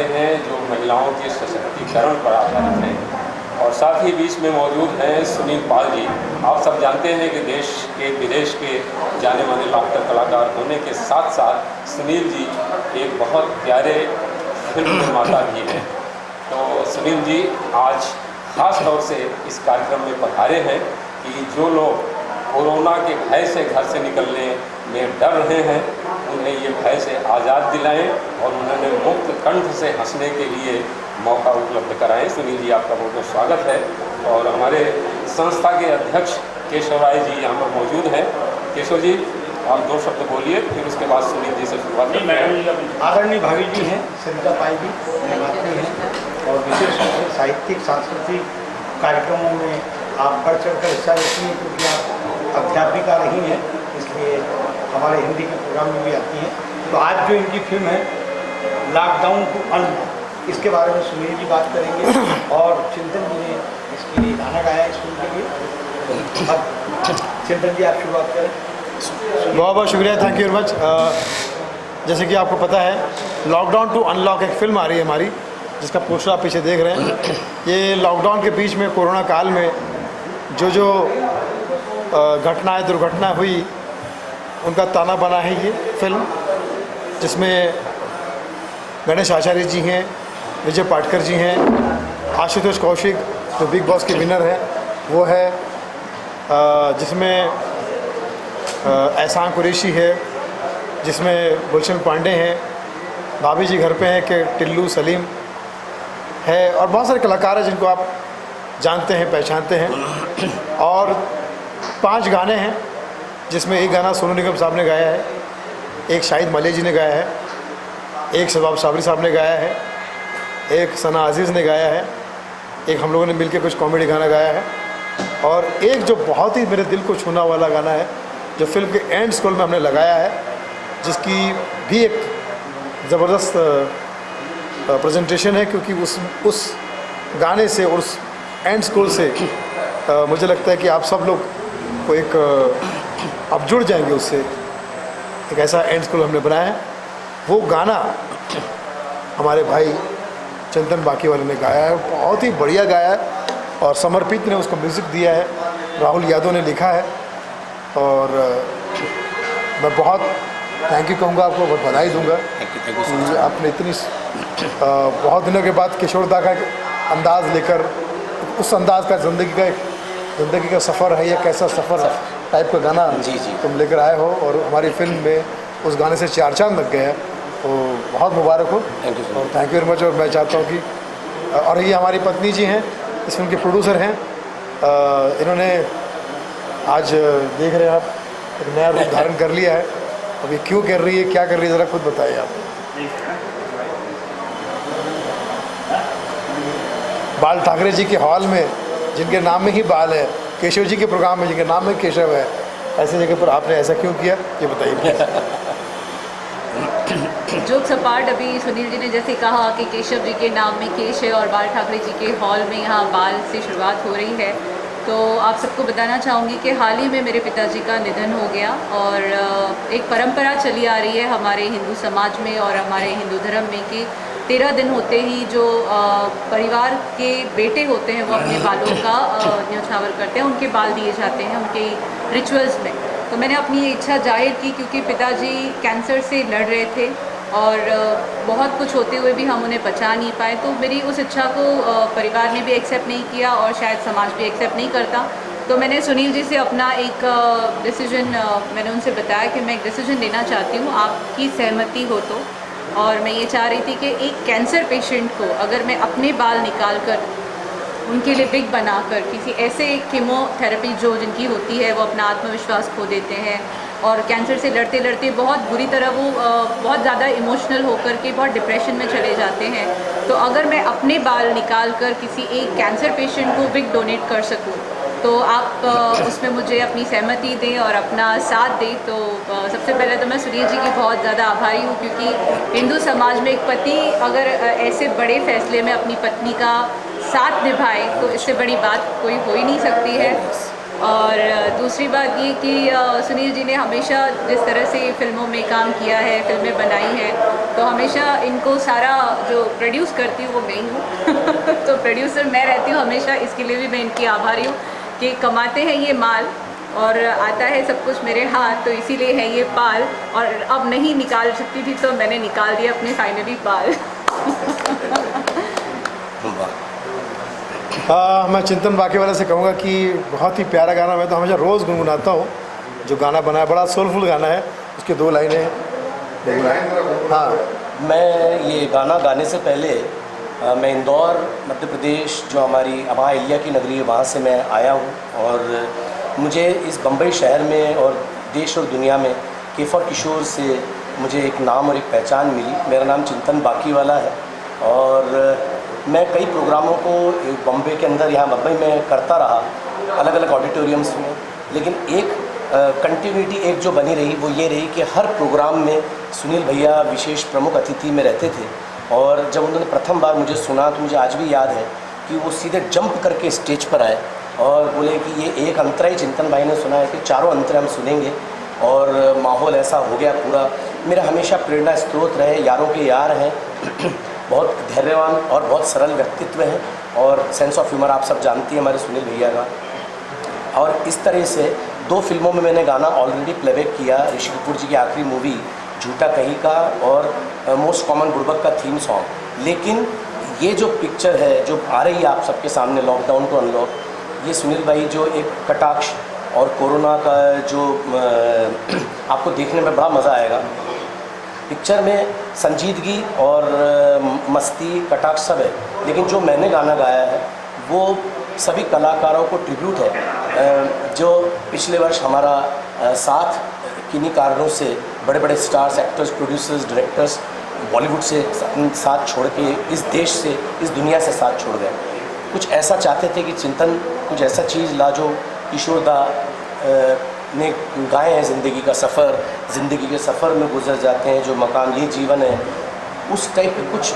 रहे हैं जो महिलाओं के सशक्तिकरण पर आधारित हैं। और साथ ही बीच में मौजूद हैं सुनील पाल जी। आप सब जानते हैं कि देश के विदेश के जाने माने लाखों कलाकार होने के साथ साथ सुनील जी एक बहुत प्यारे फिल्म निर्माता भी हैं। तो सुनील जी आज ख़ास तौर से इस कार्यक्रम में पधारे हैं कि जो लोग कोरोना के भय से घर से निकलने में डर रहे हैं उन्हें ये भय से आज़ाद दिलाएं और उन्होंने मुक्त कंठ से हंसने के लिए मौका उपलब्ध कराएं। सुनील जी आपका बहुत बहुत स्वागत है। और हमारे संस्था के अध्यक्ष केशव राय जी यहाँ पर मौजूद हैं। केशव जी आप 2 शब्द बोलिए, फिर उसके बाद सुनील जी से शुरुआत करते हैं। आदरणीय भाभी जी हैं, सरिता पाई जी निर्मात्री हैं और विशेष रूप से साहित्यिक सांस्कृतिक कार्यक्रमों में आप बढ़ चढ़ कर हिस्सा लेती हैं क्योंकि आप अध्यापिका रही हैं, इसलिए हमारे हिंदी के प्रोग्राम में भी आती हैं। तो आज जो इनकी फिल्म है लॉकडाउन टू अनलॉक, इसके बारे में सुनील जी बात करेंगे और चिंतन जी ने इसके लिए गाना गाया इस फिल्म के लिए। अब चिंतन जी आप शुरुआत करें। बहुत बहुत शुक्रिया, थैंक यू वेरी मच। जैसे कि आपको पता है लॉकडाउन टू अनलॉक एक फ़िल्म आ रही है हमारी, जिसका पोस्टर आप पीछे देख रहे हैं। ये लॉकडाउन के बीच में कोरोना काल में जो घटनाएं दुर्घटनाएं हुई उनका ताना बना है ये फिल्म, जिसमें गणेश आचार्य जी हैं, विजय पाटकर जी हैं, आशुतोष कौशिक जो बिग बॉस के विनर है वो है, जिसमें एहसान कुरैशी है, जिसमें गुलशन पांडे हैं, भाभी जी घर पे हैं कि टिल्लू सलीम है और बहुत सारे कलाकार हैं जिनको आप जानते हैं पहचानते हैं। और 5 गाने हैं जिसमें एक गाना सोनू निगम साहब ने गाया है, एक शाहिद मलिक जी ने गाया है, एक शबाब साबरी साहब ने गाया है, एक सना अजीज़ ने गाया है, एक हम लोगों ने मिलकर कुछ कॉमेडी गाना गाया है और एक जो बहुत ही मेरे दिल को छूना वाला गाना है जो फिल्म के एंड स्कोर में हमने लगाया है, जिसकी भी एक ज़बरदस्त प्रेजेंटेशन है क्योंकि उस गाने से और उस एंड स्कोर से मुझे लगता है कि आप सब लोग को एक आप जुड़ जाएंगे उससे। एक ऐसा एंड स्कोर हमने बनाया है। वो गाना हमारे भाई चंदन बाकी वाले ने गाया है, बहुत ही बढ़िया गाया है और समर्पित ने उसको म्यूज़िक दिया है, राहुल यादव ने लिखा है। और मैं बहुत थैंक यू कहूँगा, आपको बहुत बधाई दूँगा कि आपने इतनी बहुत दिनों के बाद किशोर दा का अंदाज़ लेकर उस अंदाज़ का ज़िंदगी का सफ़र है, या कैसा सफ़र टाइप का गाना जी तुम लेकर आए हो और हमारी फिल्म में उस गाने से 4 चांद लग गए हैं। तो बहुत मुबारक हो और थैंक यू वेरी मच। और मैं चाहता हूँ कि और ये हमारी पत्नी जी हैं, इस फिल्म के प्रोड्यूसर हैं। इन्होंने आज देख रहे हैं आप एक नया रूप धारण कर लिया है। अब ये क्यों कर रही है, क्या कर रही है, ज़रा खुद बताइए आप। बाल ठाकरे जी के हॉल में जिनके नाम में ही बाल है, केशव जी के प्रोग्राम में जिनके नाम में केशव है, ऐसी जगह पर आपने ऐसा क्यों किया, ये बताइए। जोक सपाट अभी सुनील जी ने जैसे कहा कि केशव जी के नाम में केश है और बाल ठाकरे जी के हॉल में यहाँ बाल से शुरुआत हो रही है। तो आप सबको बताना चाहूँगी कि हाल ही में मेरे पिताजी का निधन हो गया और एक परंपरा चली आ रही है हमारे हिंदू समाज में और हमारे हिंदू धर्म में कि 13 दिन होते ही जो परिवार के बेटे होते हैं वो अपने बालों का न्यौछावर करते हैं, उनके बाल दिए जाते हैं उनके रिचुअल्स में। तो मैंने अपनी इच्छा जाहिर की क्योंकि पिताजी कैंसर से लड़ रहे थे और बहुत कुछ होते हुए भी हम उन्हें बचा नहीं पाए। तो मेरी उस इच्छा को परिवार ने भी एक्सेप्ट नहीं किया और शायद समाज भी एक्सेप्ट नहीं करता। तो मैंने सुनील जी से अपना एक डिसीजन मैंने उनसे बताया कि मैं एक डिसीजन लेना चाहती हूँ, आपकी सहमति हो तो। और मैं ये चाह रही थी कि एक कैंसर पेशेंट को अगर मैं अपने बाल निकाल कर उनके लिए बिग बनाकर किसी ऐसे कीमोथेरेपी जो जिनकी होती है वो अपना आत्मविश्वास खो देते हैं और कैंसर से लड़ते लड़ते बहुत बुरी तरह वो बहुत ज़्यादा इमोशनल होकर के बहुत डिप्रेशन में चले जाते हैं। तो अगर मैं अपने बाल निकाल कर किसी एक कैंसर पेशेंट को बिग डोनेट कर सकूं तो आप उसमें मुझे अपनी सहमति दें और अपना साथ दें। तो सबसे पहले तो मैं सुनील जी की बहुत ज़्यादा आभारी हूँ क्योंकि हिंदू समाज में एक पति अगर ऐसे बड़े फैसले में अपनी पत्नी का साथ निभाए तो इससे बड़ी बात कोई हो ही नहीं सकती है। और दूसरी बात ये कि सुनील जी ने हमेशा जिस तरह से फिल्मों में काम किया है, फिल्में बनाई हैं, तो हमेशा इनको सारा जो प्रोड्यूस करती हूँ वो मैं ही हूँ तो प्रोड्यूसर मैं रहती हूँ हमेशा। इसके लिए भी मैं इनकी आभारी हूँ कि कमाते हैं ये माल और आता है सब कुछ मेरे हाथ, तो इसीलिए है ये पाल। और अब नहीं निकाल सकती थी तो मैंने निकाल दिया अपने फाइनली पाल मैं चिंतन बाकी वाले से कहूँगा कि बहुत ही प्यारा गाना, मैं तो हमेशा रोज़ गुनगुनाता हूँ। जो गाना बनाया बड़ा सोलफुल गाना है, उसके 2 लाइनें हाँ। मैं ये गाना गाने से पहले मैं इंदौर मध्य प्रदेश जो हमारी अबा इलिया की नगरी है वहाँ से मैं आया हूँ। और मुझे इस बम्बई शहर में और देश और दुनिया में केफर किशोर से मुझे एक नाम और एक पहचान मिली। मेरा नाम चिंतन बाकीवाला है और मैं कई प्रोग्रामों को बम्बई के अंदर यहाँ मुंबई में करता रहा, अलग अलग ऑडिटोरियम्स में। लेकिन एक कंटिन्यूटी एक जो बनी रही वो ये रही कि हर प्रोग्राम में सुनील भैया विशेष प्रमुख अतिथि में रहते थे। और जब उन्होंने प्रथम बार मुझे सुना तो मुझे आज भी याद है कि वो सीधे जंप करके स्टेज पर आए और बोले कि ये एक अंतरा ही चिंतन भाई ने सुना है कि 4 अंतरे हम सुनेंगे। और माहौल ऐसा हो गया पूरा। मेरा हमेशा प्रेरणा स्रोत रहे, यारों के यार हैं बहुत धैर्यवान और बहुत सरल व्यक्तित्व है और सेंस ऑफ ह्यूमर आप सब जानती हैं हमारे सुनील भैया का। और इस तरह से 2 फिल्मों में मैंने गाना ऑलरेडी प्लेबैक किया, ऋषि कपूर जी की आखिरी मूवी झूठा कहीं का और मोस्ट कॉमन बुड़बक का थीम सॉन्ग। लेकिन ये जो पिक्चर है जो आ रही है आप सबके सामने, लॉकडाउन टू अनलॉक, ये सुनील भाई जो एक कटाक्ष और कोरोना का जो आपको देखने में बड़ा मज़ा आएगा। पिक्चर में संजीदगी और मस्ती कटाक्ष सब है, लेकिन जो मैंने गाना गाया है वो सभी कलाकारों को ट्रिब्यूट है जो पिछले वर्ष हमारा साथ किन्हीं कारणों से बड़े बड़े stars, actors, producers, directors Bollywood से साथ छोड़ के इस देश से, इस दुनिया से साथ छोड़ गए। कुछ ऐसा चाहते थे कि चिंतन कुछ ऐसा चीज़ ला जो किशोरदा ने गाए हैं, ज़िंदगी का सफ़र, ज़िंदगी के सफ़र में गुजर जाते हैं जो मकाम ये जीवन है, उस टाइप के कुछ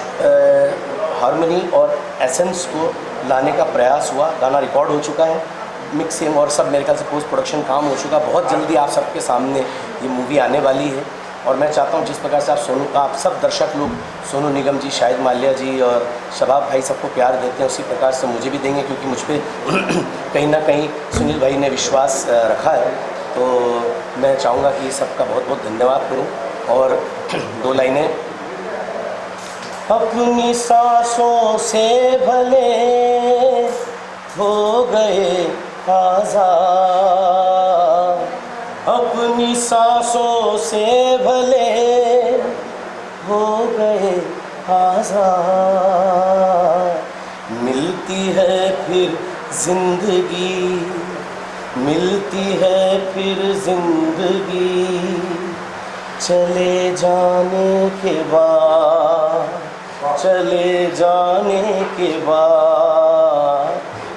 हार्मनी और एसेंस को लाने का प्रयास हुआ। गाना रिकॉर्ड हो चुका है, मिक्सिंग और सब मेरे ख्याल से पोस्ट प्रोडक्शन काम हो चुका। बहुत जल्दी आप सबके सामने ये मूवी आने वाली है और मैं चाहता हूँ जिस प्रकार से आप सब दर्शक लोग सोनू निगम जी, शाहिद माल्या जी और शबाब भाई सबको प्यार देते हैं, उसी प्रकार से मुझे भी देंगे, क्योंकि मुझ पर कहीं ना कहीं सुनील भाई ने विश्वास रखा है। तो मैं चाहूँगा कि सबका बहुत बहुत धन्यवाद करूँ। और 2 लाइनें। अपनी सांसों से भले हो गए आज़ाद, अपनी सांसों से भले हो गए आज़ाद, मिलती है फिर जिंदगी, मिलती है फिर जिंदगी, चले जाने के बाद, चले जाने के बाद,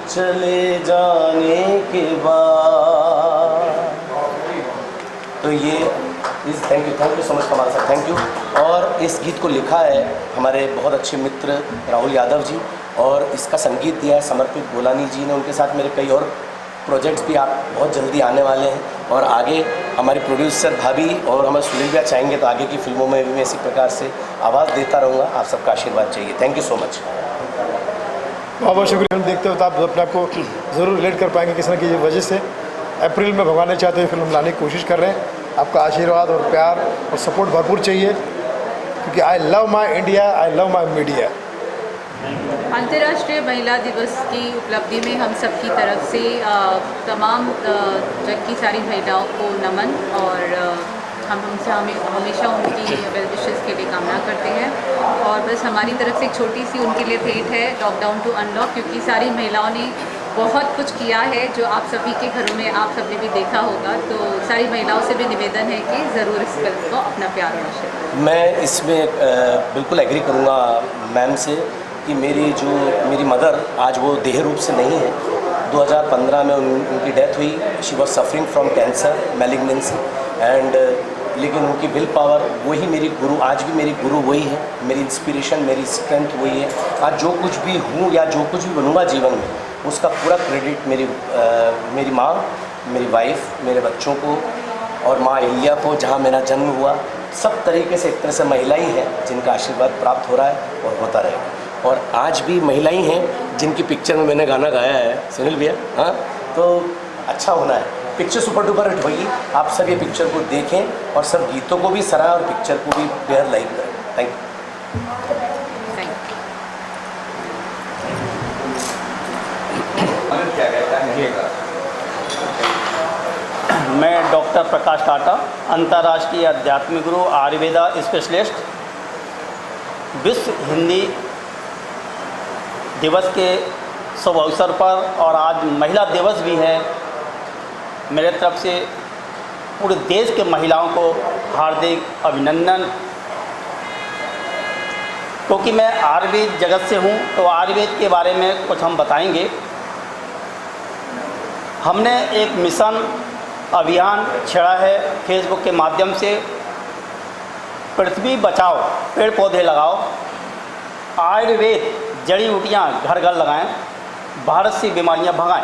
चले जाने के बाद। तो ये थैंक यू सो मच कमाल साहब, थैंक यू। और इस गीत को लिखा है हमारे बहुत अच्छे मित्र राहुल यादव जी और इसका संगीत दिया है समर्पित गोलानी जी ने। उनके साथ मेरे कई और प्रोजेक्ट्स भी आप बहुत जल्दी आने वाले हैं और आगे हमारे प्रोड्यूसर भाभी और हमारे सुनील भैया चाहेंगे तो आगे की फिल्मों में भी मैं इसी प्रकार से आवाज़ देता रहूँगा। आप सबका आशीर्वाद चाहिए। Thank you so much. बहुत बहुत शुक्रिया। फिल्म देखते हो तो आप अपने आप को ज़रूर रिलेट कर पाएंगे किसी न किसी वजह से। अप्रैल में भगवान ने चाहते हुए फिल्म लाने की कोशिश कर रहे हैं। आपका आशीर्वाद और प्यार और सपोर्ट भरपूर चाहिए, क्योंकि I love my India, I love my media. अंतर्राष्ट्रीय महिला दिवस की उपलब्धि में हम सब की तरफ से तमाम जग की सारी महिलाओं को नमन और हम हमेशा उनकी वेल विशेस के लिए कामना करते हैं। और बस हमारी तरफ से एक छोटी सी उनके लिए भेंट है लॉकडाउन टू अनलॉक, क्योंकि सारी महिलाओं ने बहुत कुछ किया है जो आप सभी के घरों में आप सबने भी देखा होगा। तो सारी महिलाओं से भी निवेदन है कि ज़रूर इस फिल्म को अपना प्यार और आशीर्वाद। मैं इसमें बिल्कुल एग्री करूँगा मैम से कि मेरी मदर आज वो देह रूप से नहीं है। 2015 में उनकी डेथ हुई। She was suffering from cancer malignancy and लेकिन उनकी विल पावर वही मेरी गुरु, आज भी मेरी गुरु वही है, मेरी इंस्पिरेशन, मेरी स्ट्रेंथ वही है। आज जो कुछ भी हूँ या जो कुछ भी बनूँगा जीवन में उसका पूरा क्रेडिट मेरी माँ, मेरी वाइफ, मेरे बच्चों को और माँ अहिल्या को, जहाँ मेरा जन्म हुआ, सब तरीके से एक तरह से महिला ही है जिनका आशीर्वाद प्राप्त हो रहा है और होता रहेगा। और आज भी महिला ही हैं जिनकी पिक्चर में मैंने गाना गाया है, सुनील भैया। हाँ, तो अच्छा होना है, पिक्चर सुपर डुपर हिट होगी। आप सब ये पिक्चर को देखें और सब गीतों को भी सराहें और पिक्चर को भी बेहद लाइक करें। Thank you. मैं डॉक्टर प्रकाश टाटा, अंतर्राष्ट्रीय आध्यात्मिक गुरु, आयुर्वेदा स्पेशलिस्ट। विश्व हिंदी दिवस के शुभ अवसर पर और आज महिला दिवस भी है, मेरे तरफ से पूरे देश के महिलाओं को हार्दिक अभिनंदन। क्योंकि मैं आयुर्वेद जगत से हूँ तो आयुर्वेद के बारे में कुछ हम बताएंगे। हमने एक मिशन अभियान छेड़ा है फेसबुक के माध्यम से, पृथ्वी बचाओ पेड़ पौधे लगाओ, आयुर्वेद जड़ी बूटियाँ घर घर लगाएं, भारत से बीमारियां भगाएं।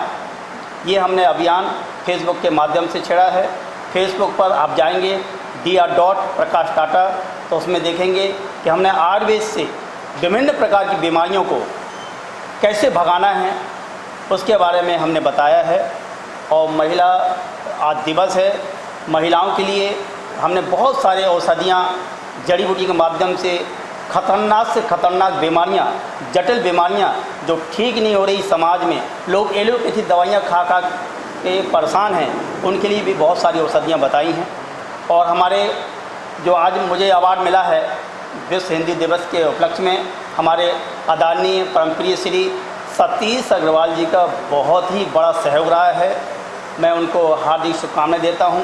ये हमने अभियान फेसबुक के माध्यम से छेड़ा है। फेसबुक पर आप जाएंगे Dr.प्रकाश टाटा, तो उसमें देखेंगे कि हमने आयुर्वेद से विभिन्न प्रकार की बीमारियों को कैसे भगाना है उसके बारे में हमने बताया है। और महिला आज दिवस है, महिलाओं के लिए हमने बहुत सारे औषधियाँ जड़ी बूटी के माध्यम से खतरनाक से खतरनाक बीमारियाँ, जटिल बीमारियाँ जो ठीक नहीं हो रही समाज में, लोग एलोपैथी दवाइयाँ खा खा के परेशान हैं, उनके लिए भी बहुत सारी औषधियाँ बताई हैं। और हमारे जो आज मुझे अवार्ड मिला है विश्व हिंदी दिवस के उपलक्ष्य में, हमारे आदरणीय परमप्रिय श्री सतीश अग्रवाल जी का बहुत ही बड़ा सहयोग रहा है। मैं उनको हार्दिक शुभकामनाएं देता हूं।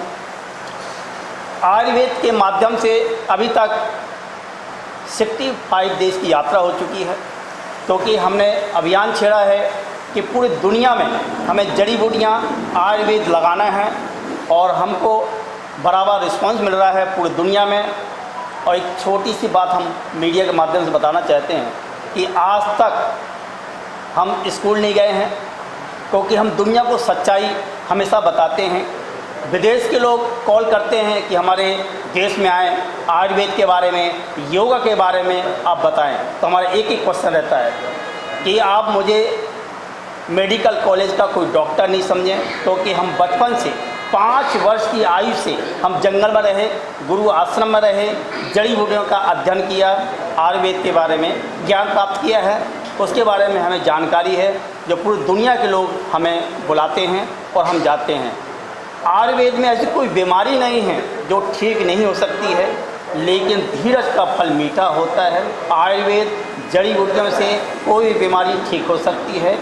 आयुर्वेद के माध्यम से अभी तक 65 देश की यात्रा हो चुकी है, क्योंकि हमने अभियान छेड़ा है कि पूरी दुनिया में हमें जड़ी बूटियाँ आयुर्वेद लगाना है और हमको बराबर रिस्पांस मिल रहा है पूरी दुनिया में। और एक छोटी सी बात हम मीडिया के माध्यम से बताना चाहते हैं कि आज तक हम स्कूल नहीं गए हैं, क्योंकि हम दुनिया को सच्चाई हमेशा बताते हैं। विदेश के लोग कॉल करते हैं कि हमारे देश में आएँ, आयुर्वेद के बारे में, योगा के बारे में आप बताएं। तो हमारा एक ही क्वेश्चन रहता है कि आप मुझे मेडिकल कॉलेज का कोई डॉक्टर नहीं समझें, क्योंकि हम बचपन से 5 वर्ष की आयु से हम जंगल में रहे, गुरु आश्रम में रहे, जड़ी बूटियों का अध्ययन किया, आयुर्वेद के बारे में ज्ञान प्राप्त किया है, उसके बारे में हमें जानकारी है, जो पूरी दुनिया के लोग हमें बुलाते हैं और हम जाते हैं। आयुर्वेद में ऐसी कोई बीमारी नहीं है जो ठीक नहीं हो सकती है, लेकिन धीरज का फल मीठा होता है। आयुर्वेद जड़ी बूटियों से कोई भी बीमारी ठीक हो सकती है,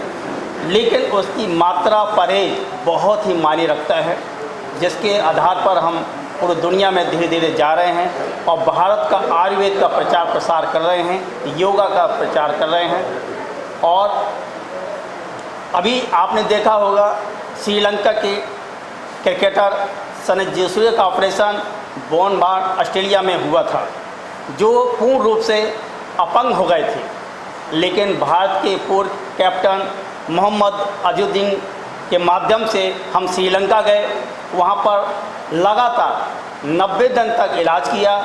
लेकिन उसकी मात्रा परहेज बहुत ही मायने रखता है, जिसके आधार पर हम पूरी दुनिया में धीरे धीरे जा रहे हैं और भारत का आयुर्वेद का प्रचार प्रसार कर रहे हैं, योगा का प्रचार कर रहे हैं। और अभी आपने देखा होगा श्रीलंका के क्रिकेटर सनी जयसूर्य का ऑपरेशन बोन मैरो ऑस्ट्रेलिया में हुआ था, जो पूर्ण रूप से अपंग हो गए थे, लेकिन भारत के पूर्व कैप्टन मोहम्मद अजहरुद्दीन के माध्यम से हम श्रीलंका गए, वहाँ पर लगातार 90 दिन तक इलाज किया।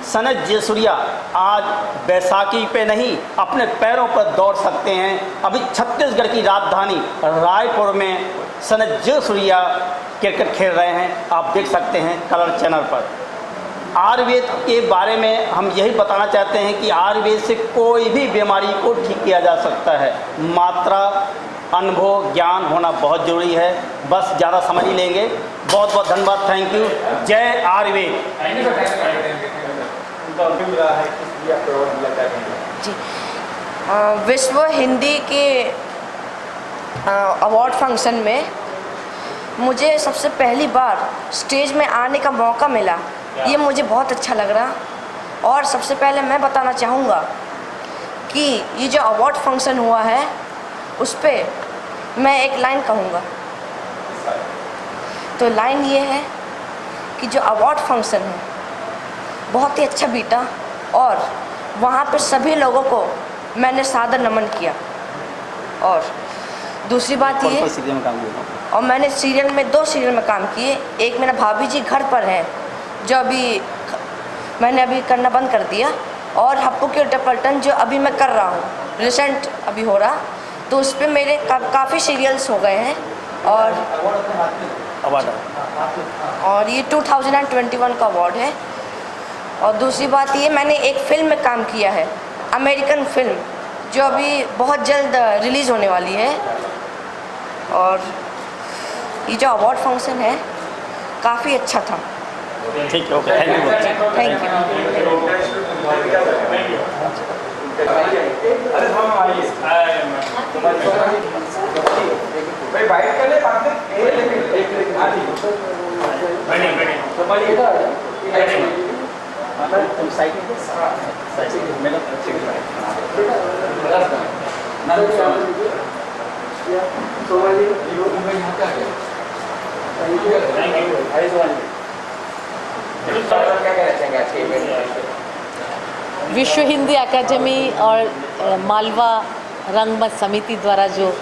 सनी जयसूर्य आज बैसाखी पे नहीं अपने पैरों पर दौड़ सकते हैं। अभी छत्तीसगढ़ की राजधानी रायपुर में सनी जयसूर्य क्रिकेट खेल रहे हैं, आप देख सकते हैं कलर चैनल पर। आयुर्वेद के बारे में हम यही बताना चाहते हैं कि आयुर्वेद से कोई भी बीमारी को ठीक किया जा सकता है, मात्रा अनुभव ज्ञान होना बहुत ज़रूरी है। बस ज़्यादा समझ ही लेंगे। बहुत बहुत धन्यवाद, थैंक यू। जय आयुर्वेद। जी, विश्व हिंदी के अवार्ड फंक्शन में मुझे सबसे पहली बार स्टेज में आने का मौका मिला, ये मुझे बहुत अच्छा लग रहा। और सबसे पहले मैं बताना चाहूँगा कि ये जो अवार्ड फंक्शन हुआ है उस पर मैं एक लाइन कहूँगा। तो लाइन ये है कि जो अवार्ड फंक्शन है बहुत ही अच्छा बीता और वहाँ पर सभी लोगों को मैंने सादर नमन किया। और दूसरी बात कौन ये, कौन सीरियल में काम किया? और मैंने सीरियल में 2 सीरियल में काम किए। एक मेरा भाभी जी घर पर है, जो अभी मैंने अभी करना बंद कर दिया, और हप्पू के उल्टा पलटन जो अभी मैं कर रहा हूँ, रिसेंट अभी हो रहा, तो उस पर मेरे काफ़ी सीरियल्स हो गए हैं। और ये 2021 का अवार्ड है। और दूसरी बात ये, मैंने एक फ़िल्म में काम किया है, अमेरिकन फ़िल्म, जो अभी बहुत जल्द रिलीज़ होने वाली है। और ये जो अवार्ड फंक्शन है काफ़ी अच्छा था। ठीक है, okay, thank you. Thank you. विश्व हिंदी एकेडमी और मालवा रंगमंच समिति द्वारा जो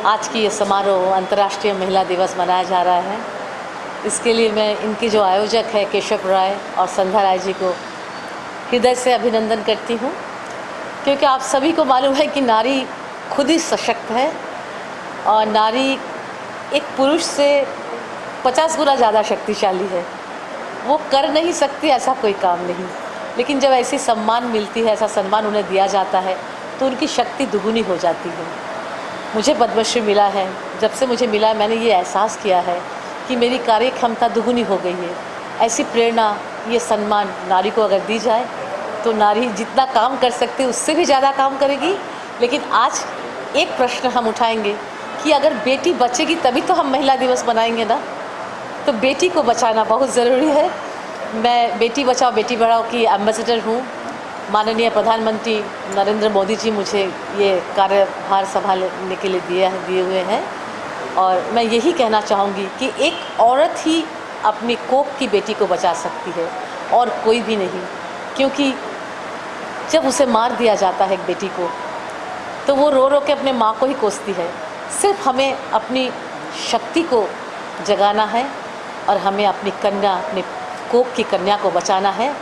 आज की ये समारोह अंतर्राष्ट्रीय महिला दिवस मनाया जा रहा है, इसके लिए मैं इनके जो आयोजक है केशव राय और संध्या राय जी को हृदय से अभिनंदन करती हूँ, क्योंकि आप सभी को मालूम है कि नारी खुद ही सशक्त है और नारी एक पुरुष से 50 गुना ज़्यादा शक्तिशाली है। वो कर नहीं सकती ऐसा कोई काम नहीं, लेकिन जब ऐसी सम्मान मिलती है, ऐसा सम्मान उन्हें दिया जाता है, तो उनकी शक्ति दुगुनी हो जाती है। मुझे पद्मश्री मिला है, जब से मुझे मिला मैंने ये एहसास किया है कि मेरी कार्य क्षमता दुगुनी हो गई है। ऐसी प्रेरणा, ये सम्मान नारी को अगर दी जाए तो नारी जितना काम कर सकती है उससे भी ज़्यादा काम करेगी। लेकिन आज एक प्रश्न हम उठाएंगे कि अगर बेटी बचेगी तभी तो हम महिला दिवस मनाएंगे ना, तो बेटी को बचाना बहुत ज़रूरी है। मैं बेटी बचाओ बेटी पढ़ाओ की एम्बेसडर हूँ। माननीय प्रधानमंत्री नरेंद्र मोदी जी मुझे ये कार्यभार संभालने के लिए दिए हुए हैं, और मैं यही कहना चाहूँगी कि एक औरत ही अपनी कोख की बेटी को बचा सकती है और कोई भी नहीं। क्योंकि जब उसे मार दिया जाता है एक बेटी को, तो वो रो रो के अपने माँ को ही कोसती है। सिर्फ हमें अपनी शक्ति को जगाना है और हमें अपनी कन्या, अपने कोख की कन्या को बचाना है,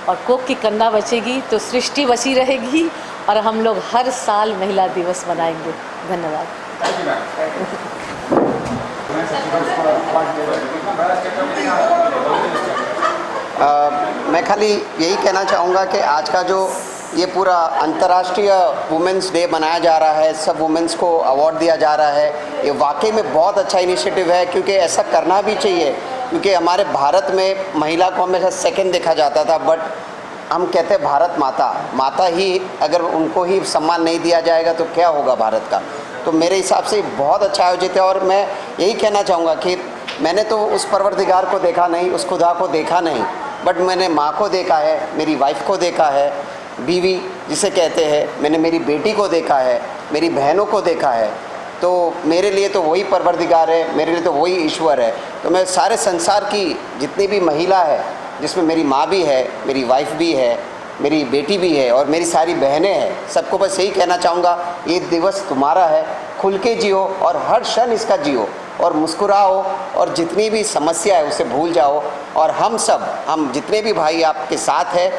और कोख की कन्या बचेगी तो सृष्टि बची रहेगी और हम लोग हर साल महिला दिवस मनाएंगे। धन्यवाद। मैं खाली यही कहना चाहूँगा कि आज का जो ये पूरा अंतर्राष्ट्रीय वुमेंस डे मनाया जा रहा है, सब वुमेंस को अवार्ड दिया जा रहा है, ये वाकई में बहुत अच्छा इनिशिएटिव है, क्योंकि ऐसा करना भी चाहिए। क्योंकि हमारे भारत में महिला को हमेशा सेकंड देखा जाता था, बट हम कहते हैं भारत माता ही अगर उनको ही सम्मान नहीं दिया जाएगा तो क्या होगा भारत का। तो मेरे हिसाब से बहुत अच्छा आयोजित है। और मैं यही कहना चाहूँगा कि मैंने तो उस परवरदिगार को देखा नहीं, उस खुदा को देखा नहीं, बट मैंने माँ को देखा है, मेरी वाइफ को देखा है, बीवी जिसे कहते हैं, मैंने मेरी बेटी को देखा है, मेरी बहनों को देखा है। तो मेरे लिए तो वही परवरदिगार है, मेरे लिए तो वही ईश्वर है। तो मैं सारे संसार की जितनी भी महिला है, जिसमें मेरी माँ भी है, मेरी वाइफ भी है, मेरी बेटी भी है और मेरी सारी बहनें हैं, सबको बस यही कहना चाहूँगा, ये दिवस तुम्हारा है, खुल के जियो और हर क्षण इसका जियो और मुस्कुराओ और जितनी भी समस्या है उसे भूल जाओ। और हम जितने भी भाई आपके साथ हैं,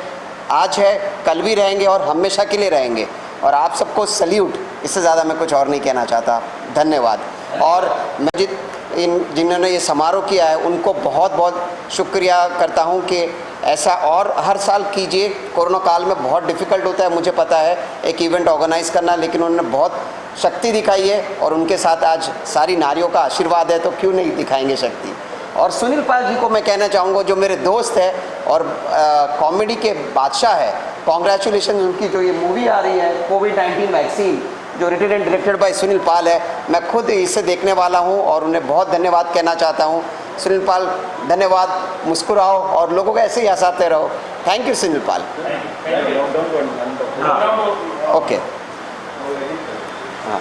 आज है, कल भी रहेंगे और हमेशा के लिए रहेंगे। और आप सबको सल्यूट, इससे ज़्यादा मैं कुछ और नहीं कहना चाहता। धन्यवाद। और मैं जिन्होंने ये समारोह किया है उनको बहुत बहुत शुक्रिया करता हूँ कि ऐसा और हर साल कीजिए। कोरोना काल में बहुत डिफ़िकल्ट होता है, मुझे पता है, एक इवेंट ऑर्गेनाइज़ करना, लेकिन उन्होंने बहुत शक्ति दिखाई है और उनके साथ आज सारी नारियों का आशीर्वाद है, तो क्यों नहीं दिखाएंगे शक्ति। और सुनील पाल जी को मैं कहना चाहूँगा, जो मेरे दोस्त है और कॉमेडी के बादशाह है, कॉन्ग्रेचुलेशन। उनकी जो ये मूवी आ रही है कोविड-19 वैक्सीन, जो written and directed by Sunil Pal है, मैं खुद इसे देखने वाला हूँ और उन्हें बहुत धन्यवाद कहना चाहता हूँ। सुनील पाल धन्यवाद, मुस्कुराओ और लोगों को ऐसे ही हंसाते रहो। Thank you Sunil Pal. Okay, हाँ।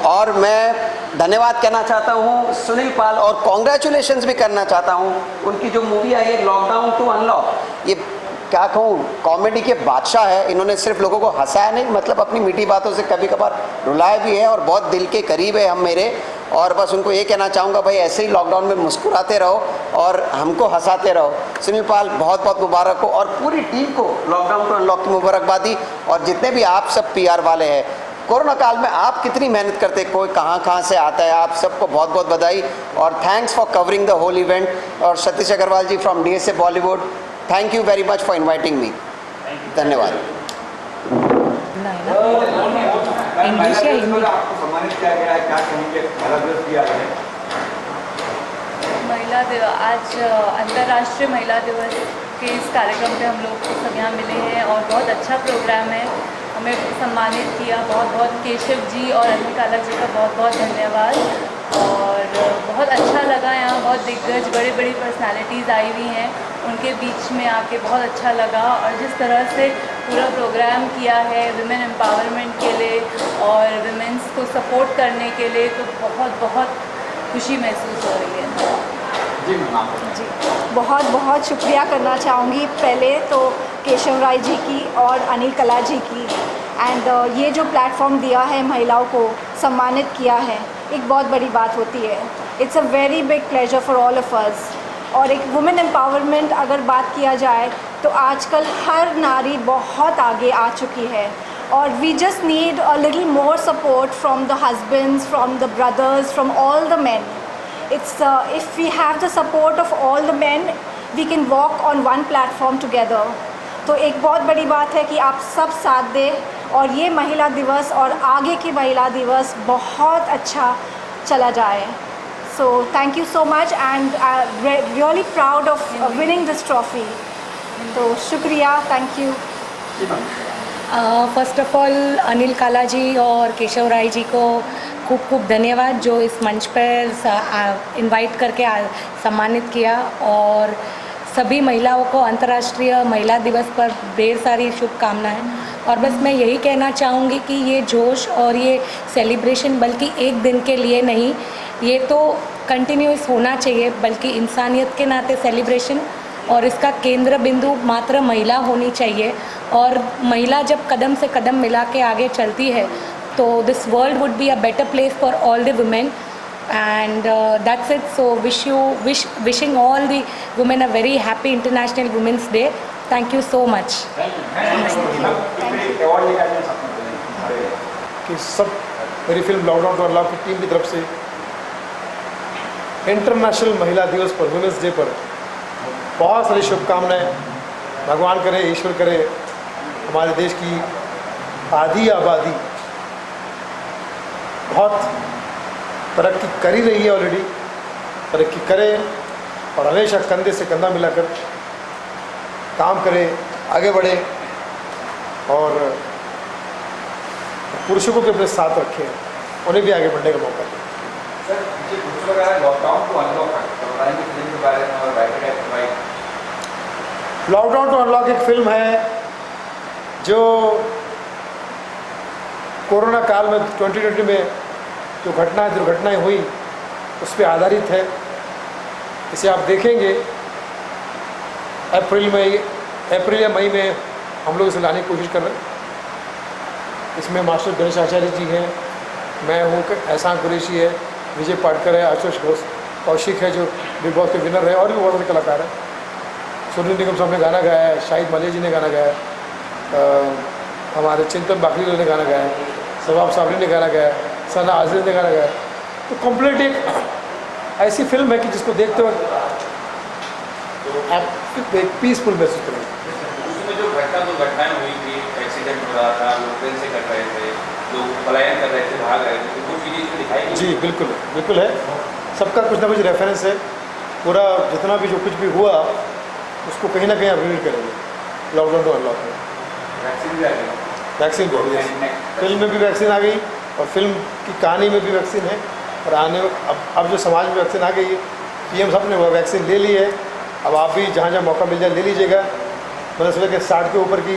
और मैं धन्यवाद कहना चाहता हूँ सुनील पाल और कॉन्ग्रेचुलेशंस भी करना चाहता हूँ। उनकी जो मूवी आई है लॉकडाउन टू अनलॉक, ये क्या कहूँ, कॉमेडी के बादशाह है। इन्होंने सिर्फ लोगों को हंसाया नहीं, मतलब अपनी मीठी बातों से कभी कभार रुलाया भी है और बहुत दिल के करीब है हम मेरे। और बस उनको ये कहना चाहूँगा, भाई ऐसे ही लॉकडाउन में मुस्कुराते रहो और हमको हंसाते रहो। सुनील पाल बहुत बहुत मुबारक हो, और पूरी टीम को लॉकडाउन को अनलॉक की मुबारकबादी। और जितने भी आप सब PR वाले हैं, कोरोना काल में आप कितनी मेहनत करते हैं, कोई कहाँ से आता है, आप सबको बहुत बहुत बधाई और thanks for covering the whole event. और Satish Agarwal ji from DSA Bollywood, thank you very much for inviting me. धन्यवाद। इंग्लिश या हिंदी? आपको सम्मानित किया गया है, क्या कहेंगे? महिला दिवस, आज अंतर्राष्ट्रीय महिला दिवस के इस कार्यक्रम पे हम लोग सब यहाँ मिले हैं और बहुत अच्छा प्रोग्राम है। हमें सम्मानित किया, बहुत बहुत केशव जी और अनिल काला जी का बहुत बहुत धन्यवाद। और बहुत अच्छा लगा, यहाँ बहुत दिग्गज बड़ी बड़ी पर्सनालिटीज़ आई हुई हैं, उनके बीच में आके बहुत अच्छा लगा। और जिस तरह से पूरा प्रोग्राम किया है विमेन एम्पावरमेंट के लिए और विमेंस को सपोर्ट करने के लिए, तो बहुत बहुत खुशी महसूस हो रही है। जी मैम, जी बहुत बहुत शुक्रिया करना चाहूँगी पहले तो केशव राय जी की और अनिल कला जी की। एंड ये जो प्लेटफॉर्म दिया है, महिलाओं को सम्मानित किया है, एक बहुत बड़ी बात होती है। It's a very big pleasure for all of us. और एक वुमेन एम्पावरमेंट अगर बात किया जाए तो आजकल हर नारी बहुत आगे आ चुकी है और we just need a little more support from the husbands, from the brothers, from all the men. If we have the support of all the men, we can walk on one platform together. तो एक बहुत बड़ी बात है कि आप सब साथ दें और ये महिला दिवस और आगे की महिला दिवस बहुत अच्छा चला जाए। So thank you so much and really proud of winning this trophy. तो शुक्रिया, thank you. First of all Anil काला जी और केशव राय जी को खूब खूब धन्यवाद जो इस मंच पर इनवाइट करके सम्मानित किया। और सभी महिलाओं को अंतर्राष्ट्रीय महिला दिवस पर ढेर सारी शुभकामनाएं। और बस मैं यही कहना चाहूँगी कि ये जोश और ये सेलिब्रेशन बल्कि एक दिन के लिए नहीं, ये तो कंटिन्यूस होना चाहिए, बल्कि इंसानियत के नाते सेलिब्रेशन और इसका केंद्र बिंदु मात्र महिला होनी चाहिए। और महिला जब कदम से कदम मिला के आगे चलती है तो this world would be a better place for all the women. and that's it. So wishing all the women a very happy International Women's Day. Thank you so much. कि सब मेरी फिल्म लॉकडाउन टू अनलॉक की team की तरफ से international महिला दिवस पर, वुमेंस डे पर बहुत सारी शुभकामनाएं। भगवान करे, ईश्वर करे, हमारे देश की आधी आबादी बहुत तरक्की कर ही रही है, ऑलरेडी तरक्की करे और हमेशा कंधे से कंधा मिलाकर काम करे, आगे बढ़े और पुरुषों को भी अपने साथ रखें, उन्हें भी आगे बढ़ने का मौका दें। सर मुझे कुछ लगा है लॉकडाउन को अनलॉक बताएंगे फिल्म के बारे में और लॉकडाउन टू अनलॉक एक फिल्म है जो कोरोना काल में 2020 में जो दुर्घटनाएं हुई उस पर आधारित है। इसे आप देखेंगे अप्रैल या मई में हम लोग इसे लाने की कोशिश कर रहे हैं। इसमें मास्टर गणेश आचार्य जी हैं, मैं हूँ, एहसान कुरैशी है, विजय पाटकर है, आशुष कौशिक है जो बिग बॉस के विनर है, और भी बहुत सारे कलाकार हैं। सोनू निगम साहब ने गाना गाया है, शाहिद मलिया जी ने गाना गाया है, हमारे चिंतन बाखरी ने गाना गाया है, सवाब साबरी ने गाना गाया है, सना आजिज ने गाना गाया है। तो कंप्लीट एक ऐसी फिल्म है कि जिसको देखते वक्त आप एक पीसफुल महसूस करेंगे। उसमें जो दुर्घटनाएं हुई थी, एक्सीडेंट हो रहा था, लोग ट्रेन से कर रहे थे, लोग पलायन कर रहे थे, भाग रहे थे, तो कुछ चीज़ें दिखाई जी बिल्कुल है। सबका कुछ ना कुछ रेफरेंस है। पूरा जितना भी जो कुछ भी हुआ उसको कहीं ना कहीं आप रिलेट करेंगे। लॉकडाउन टू अनलॉक में वैक्सीन भी आ गई, फिल्म में भी वैक्सीन आ गई और फिल्म की कहानी में भी वैक्सीन है। और अब जो समाज में वैक्सीन आ गई है, PM साहब ने वो वैक्सीन ले ली है। अब आप भी जहाँ मौका मिल जाए ले लीजिएगा। मैंने सोचा कि 60 के ऊपर की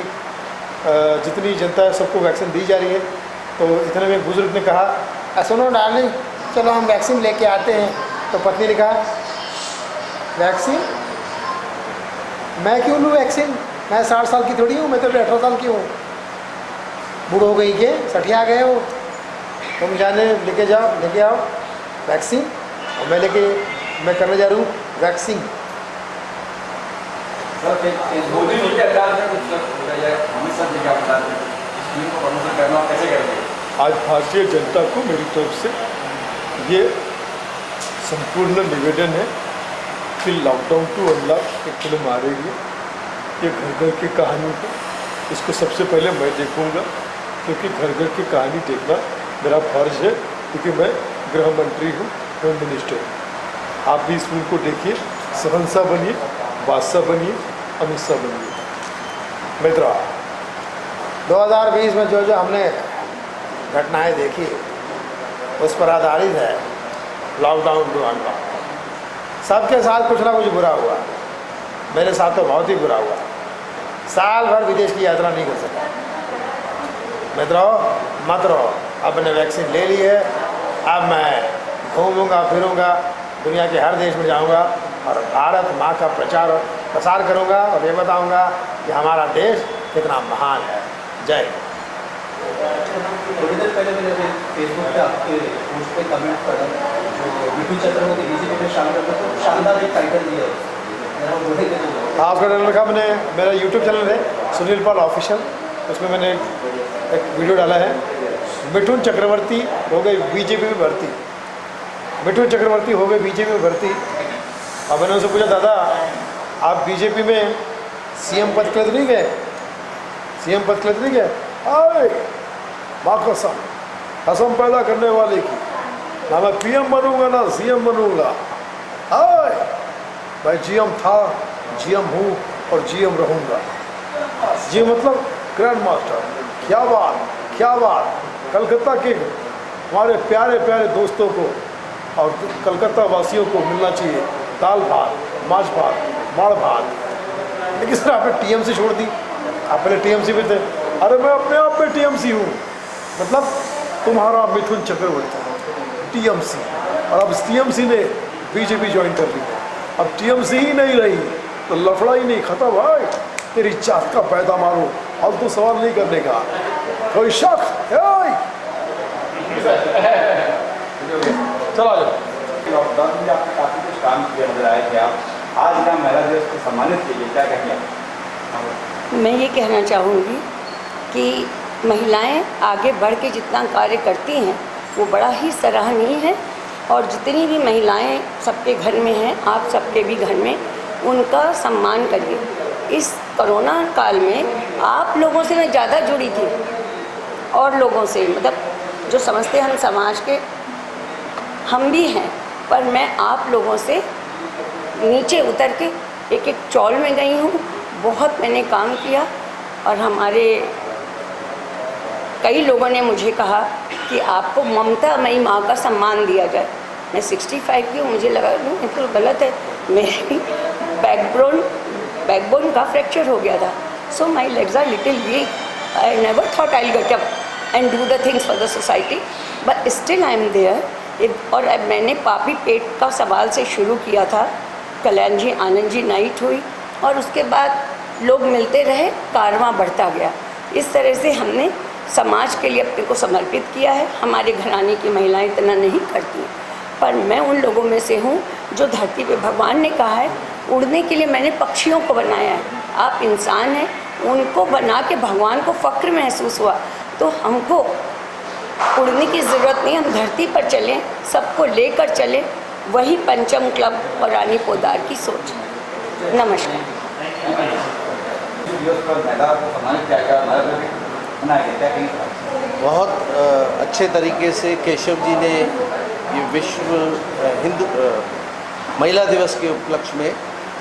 जितनी जनता है सबको वैक्सीन दी जा रही है। तो इतने में बुजुर्ग ने कहा, सुनो डार्लिंग, चलो हम वैक्सीन लेके आते हैं। तो पत्नी ने कहा, वैक्सीन मैं क्यों लूँ वैक्सीन, मैं 60 साल की थोड़ी हूँ, मैं तो 18 साल की हूँ। बूढ़ो गई के सठिया गए हो, तुम जाने लेके आओ वैक्सीन, और मैं करने जा रहा हूँ वैक्सीन। सर मोदी जी के अंदाज में कुछ अमित शाह जी के अंदाज में स्कीम को प्रमोशन करना कैसे करेंगे? आज भारतीय जनता को मेरी तरफ से ये संपूर्ण निवेदन है कि लॉकडाउन टू अनलॉक एक फिल्म आ रही है, ये घर घर की कहानी है। इसको सबसे पहले मैं देखूंगा, क्योंकि घर घर की कहानी देखना मेरा फर्ज है, क्योंकि मैं गृह मंत्री हूँ, होम मिनिस्टर हूँ। आप भी इस फिल्म को देखिए, सहनशाह बनिए, बादशाह बनिए, अमित शाह बनिए। मित्रों, 2020 में जो हमने घटनाएं देखी उस पर आधारित है लॉकडाउन टू अनलॉक। सबके साथ कुछ ना कुछ बुरा हुआ, मेरे साथ तो बहुत ही बुरा हुआ। साल भर विदेश की यात्रा नहीं कर सका। मित्रों, मत रहो, अब मैंने वैक्सीन ले ली है, अब मैं घूमूंगा फिरूंगा, दुनिया के हर देश में जाऊंगा और भारत माँ का प्रचार और प्रसार करूंगा और ये बताऊंगा कि हमारा देश कितना महान है। जय हिंद। थोड़ी देर पहले मैंने फेसबुक पे आपके पोस्ट पे कमेंट पढ़ा, जो मिठू चक्रवर्ती बीजेपी में शामिल होकर तो शानदार एक टाइटल दिया है। आपका चैनल का मैंने, मेरा यूट्यूब चैनल है सुनील पाल ऑफिशियल, उसमें मैंने एक वीडियो डाला है, मिठुन चक्रवर्ती हो गई बीजेपी में भर्ती। मिठुन चक्रवर्ती हो गए बीजेपी में भर्ती। अब मैंने उनसे पूछा, दादा आप बीजेपी में सीएम पद के लिए तो नहीं गए? सीएम पद के लिए तो नहीं गए? आए माँ कसम पैदा करने वाले की, ना मैं पीएम बनूंगा ना सीएम बनूंगा। आए मैं जीएम था, जीएम हूँ और जीएम रहूँगा। जी मतलब ग्रैंड मास्टर। क्या बात, क्या बात। कलकत्ता के हमारे प्यारे प्यारे दोस्तों को और कलकत्ता वासियों को मिलना चाहिए दाल भात, माछ भात, माड़ भात। लेकिन सर आपने टीएमसी छोड़ दी, आप पहले टीएमसी में थे। अरे मैं अपने आप में टीएमसी हूँ, मतलब तुम्हारा मिथुन चक्रवर्ती टीएमसी, और अब टीएमसी ने बीजेपी ज्वाइन कर ली। अब टीएमसी ही नहीं रही तो लफड़ा ही नहीं, खत्म भाई। तेरी चाक का पैदा मारो, अब तो सवाल नहीं करने का कोई शक है। चलो लॉकडाउन में आपने काफ़ी कुछ काम किया नजर आया कि आप आज का महिला दिवस को सम्मानित कीजिए, क्या कहेंगे? मैं ये कहना चाहूँगी कि महिलाएं आगे बढ़ के जितना कार्य करती हैं वो बड़ा ही सराहनीय है, और जितनी भी महिलाएं सबके घर में हैं, आप सबके भी घर में, उनका सम्मान करिए। इस कोरोना काल में आप लोगों से मैं ज़्यादा जुड़ी थी, और लोगों से, मतलब जो समझते हम समाज के हम भी हैं, पर मैं आप लोगों से नीचे उतर के एक एक चौल में गई हूँ। बहुत मैंने काम किया, और हमारे कई लोगों ने मुझे कहा कि आपको ममता मई माँ का सम्मान दिया जाए। मैं 65 की हूँ, मुझे लगा नहीं तो गलत है, मेरी बैकबोन का फ्रैक्चर हो गया था, so my legs are little weak. I never thought I get up and do the things for the society, but still I am there. और अब मैंने पापी पेट का सवाल से शुरू किया था, कल्याण जी आनंद जी नाइट हुई, और उसके बाद लोग मिलते रहे, कारवां बढ़ता गया। इस तरह से हमने समाज के लिए अपने को समर्पित किया है। हमारे घराने की महिलाएं इतना नहीं करती, पर मैं उन लोगों में से हूँ जो धरती पे भगवान ने कहा है उड़ने के लिए मैंने पक्षियों को बनाया है। आप इंसान हैं, उनको बना के भगवान को फ़क्र महसूस हुआ, तो हमको उड़ने की ज़रूरत नहीं, हम धरती पर चलें, सबको लेकर चलें। वही पंचम क्लब और रानी पोदार की सोच। नमस्कार। बहुत अच्छे तरीके से केशव जी ने ये विश्व हिंदू महिला दिवस के उपलक्ष्य में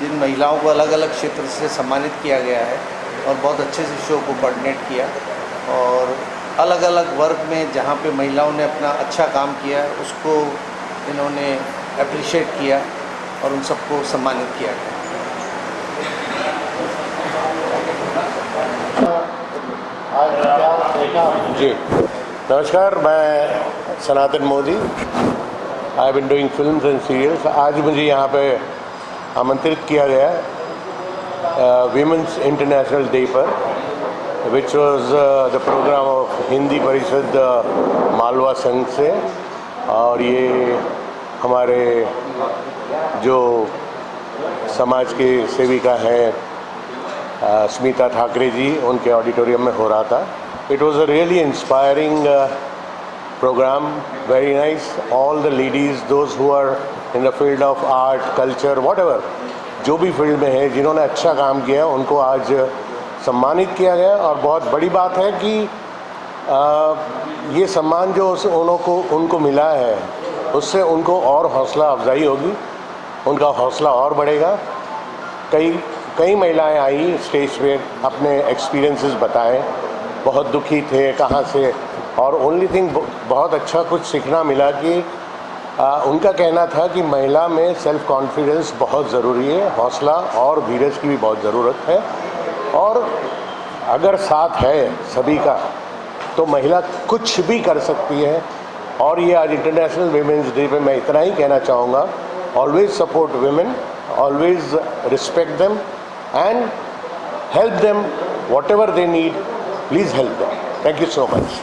जिन महिलाओं को अलग अलग क्षेत्र से सम्मानित किया गया है, और बहुत अच्छे से शो को कोऑर्डिनेट किया, और अलग अलग वर्ग में जहाँ पे महिलाओं ने अपना अच्छा काम किया उसको इन्होंने अप्रिशिएट किया और उन सबको सम्मानित किया गया। जी नमस्कार, मैं Sanatan Modi. I been doing films and serials. आज मुझे यहाँ पे आमंत्रित किया गया Women's International Day पर, which was the program of Hindi परिषद मालवा संघ से, और ये हमारे जो समाज के सेविका हैं स्मिता ठाकरे जी, उनके ऑडिटोरियम में हो रहा था. It was a really inspiring program, very nice. All the ladies, those who are in the field of art, culture, whatever, जो भी फील्ड में है, जिन्होंने अच्छा काम किया, उनको आज सम्मानित किया गया. और बहुत बड़ी बात है कि ये सम्मान जो उनको मिला है, उससे उनको और हौसला अफजाई होगी, उनका हौसला और बढ़ेगा. कई महिलाएं आई स्टेज पे, अपने एक्सपीरियंसेस बताएं, बहुत दुखी थे कहाँ से, और ओनली थिंग बहुत अच्छा कुछ सीखना मिला कि उनका कहना था कि महिला में सेल्फ कॉन्फिडेंस बहुत ज़रूरी है, हौसला और धीरज की भी बहुत ज़रूरत है, और अगर साथ है सभी का तो महिला कुछ भी कर सकती है. और ये आज इंटरनेशनल वीमेंस डे पे मैं इतना ही कहना चाहूँगा, always support women, always respect them and help them whatever they need. Please help them. Thank you so much.